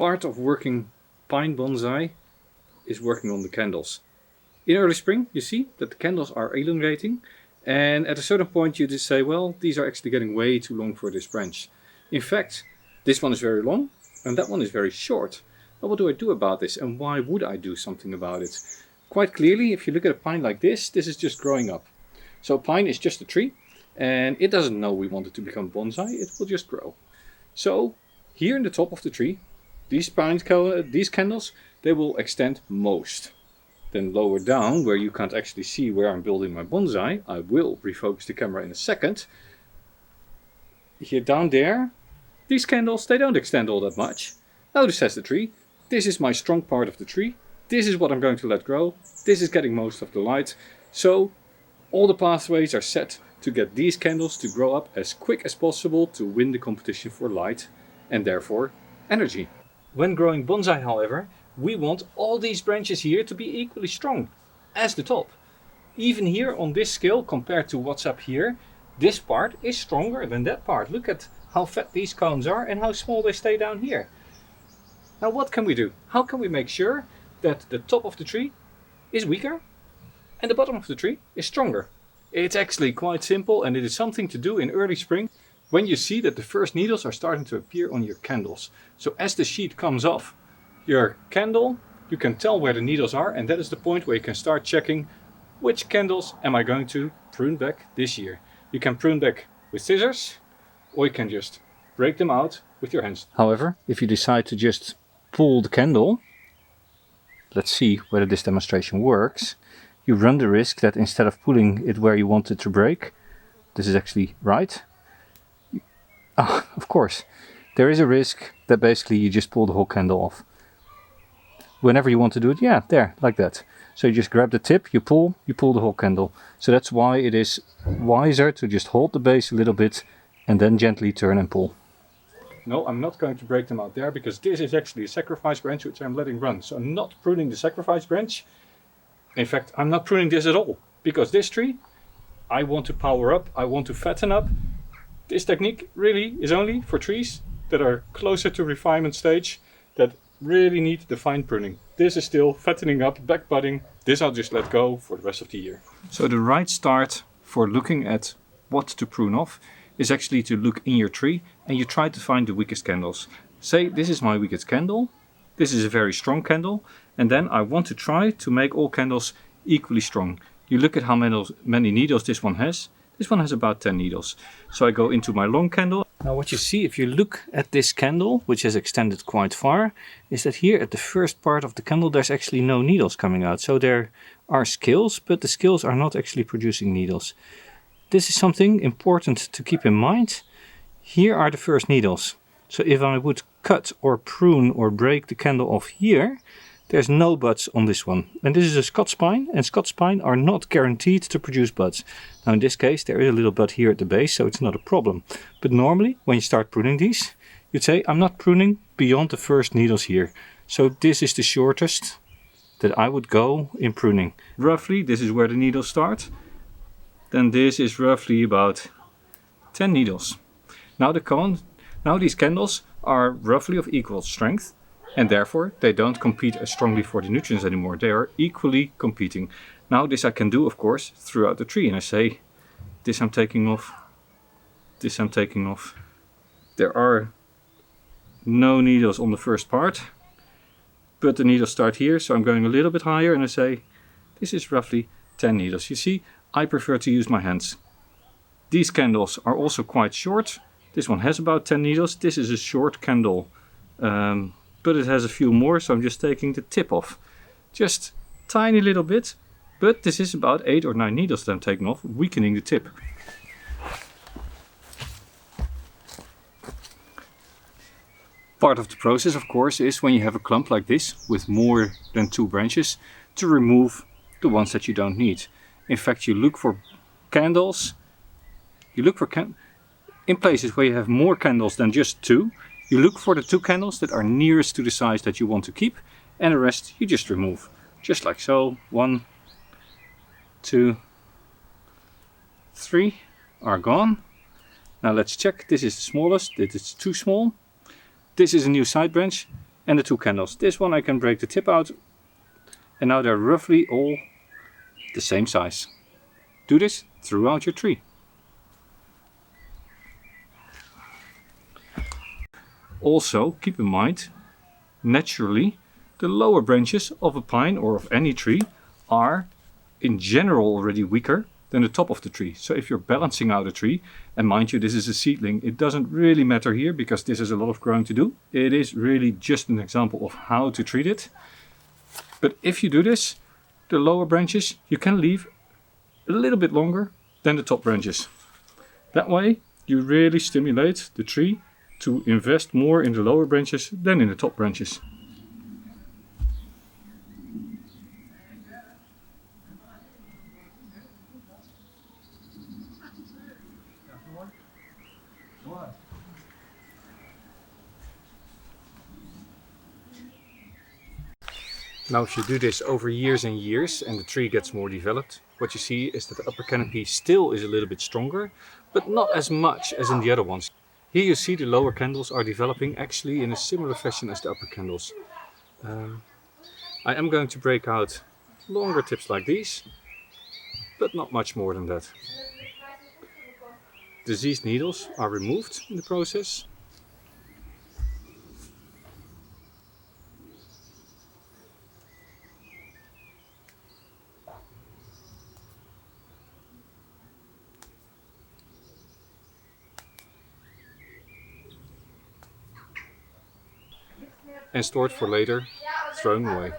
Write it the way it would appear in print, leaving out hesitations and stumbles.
Part of working pine bonsai is working on the candles. In early spring you see that the candles are elongating, and at a certain point you just say, well, these are actually getting way too long for this branch. In fact, this one is very long and that one is very short. Now what do I do about this, and why would I do something about it? Quite clearly, if you look at a pine like this is just growing up. So pine is just a tree and it doesn't know we want it to become bonsai, it will just grow. So here in the top of the tree, these candles, they will extend most. Then lower down, where you can't actually see where I'm building my bonsai, I will refocus the camera in a second. Here down there, these candles, they don't extend all that much. Notice says the tree, this is my strong part of the tree. This is what I'm going to let grow. This is getting most of the light. So all the pathways are set to get these candles to grow up as quick as possible to win the competition for light and therefore energy. When growing bonsai, however, we want all these branches here to be equally strong as the top. Even here on this scale, compared to what's up here, this part is stronger than that part. Look at how fat these cones are and how small they stay down here. Now what can we do? How can we make sure that the top of the tree is weaker and the bottom of the tree is stronger? It's actually quite simple, and it is something to do in early spring when you see that the first needles are starting to appear on your candles. So as the sheet comes off your candle, you can tell where the needles are, and that is the point where you can start checking which candles am I going to prune back this year. You can prune back with scissors, or you can just break them out with your hands. However, if you decide to just pull the candle, let's see whether this demonstration works, you run the risk that instead of pulling it where you want it to break, this is actually right. Of course, there is a risk that basically you just pull the whole candle off. Whenever you want to do it, yeah, there, like that. So you just grab the tip, you pull the whole candle. So that's why it is wiser to just hold the base a little bit and then gently turn and pull. No, I'm not going to break them out there, because this is actually a sacrifice branch which I'm letting run. So I'm not pruning the sacrifice branch. In fact, I'm not pruning this at all, because this tree, I want to power up, I want to fatten up. This technique really is only for trees that are closer to refinement stage, that really need the fine pruning. This is still fattening up, back budding. This I'll just let go for the rest of the year. So the right start for looking at what to prune off is actually to look in your tree and you try to find the weakest candles. Say this is my weakest candle, this is a very strong candle, and then I want to try to make all candles equally strong. You look at how many needles this one has. This one has about 10 needles. So I go into my long candle. Now what you see if you look at this candle, which has extended quite far, is that here at the first part of the candle there's actually no needles coming out. So there are scales, but the scales are not actually producing needles. This is something important to keep in mind. Here are the first needles. So if I would cut or prune or break the candle off here, there's no buds on this one. And this is a Scots pine, and Scots pine are not guaranteed to produce buds. Now in this case there is a little bud here at the base, so it's not a problem. But normally when you start pruning these, you'd say I'm not pruning beyond the first needles here. So this is the shortest that I would go in pruning. Roughly this is where the needles start. Then this is roughly about 10 needles. Now these candles are roughly of equal strength, and therefore they don't compete as strongly for the nutrients anymore. They are equally competing. Now this I can do, of course, throughout the tree, and I say this I'm taking off, this I'm taking off. There are no needles on the first part, but the needles start here, so I'm going a little bit higher and I say this is roughly 10 needles. You see, I prefer to use my hands. These candles are also quite short. This one has about 10 needles. This is a short candle, but it has a few more, so I'm just taking the tip off. Just tiny little bit, but this is about 8 or 9 needles that I'm taking off, weakening the tip. Part of the process, of course, is when you have a clump like this with more than 2 branches, to remove the ones that you don't need. In fact, you look for candles, in places where you have more candles than just 2, you look for the 2 candles that are nearest to the size that you want to keep, and the rest you just remove. Just like so. 1, 2, 3 are gone. Now let's check. This is the smallest. It is too small. This is a new side branch. and the two candles. This one I can break the tip out, and now they're roughly all the same size. Do this throughout your tree. Also keep in mind, naturally the lower branches of a pine or of any tree are in general already weaker than the top of the tree. So if you're balancing out a tree, and mind you this is a seedling, it doesn't really matter here because this is a lot of growing to do. It is really just an example of how to treat it. But if you do this, the lower branches you can leave a little bit longer than the top branches. That way you really stimulate the tree to invest more in the lower branches than in the top branches. Now if you do this over years and years and the tree gets more developed, what you see is that the upper canopy still is a little bit stronger, but not as much as in the other ones. Here you see the lower candles are developing actually in a similar fashion as the upper candles. I am going to break out longer tips like these, but not much more than that. Diseased needles are removed in the process. And stored for later, thrown away.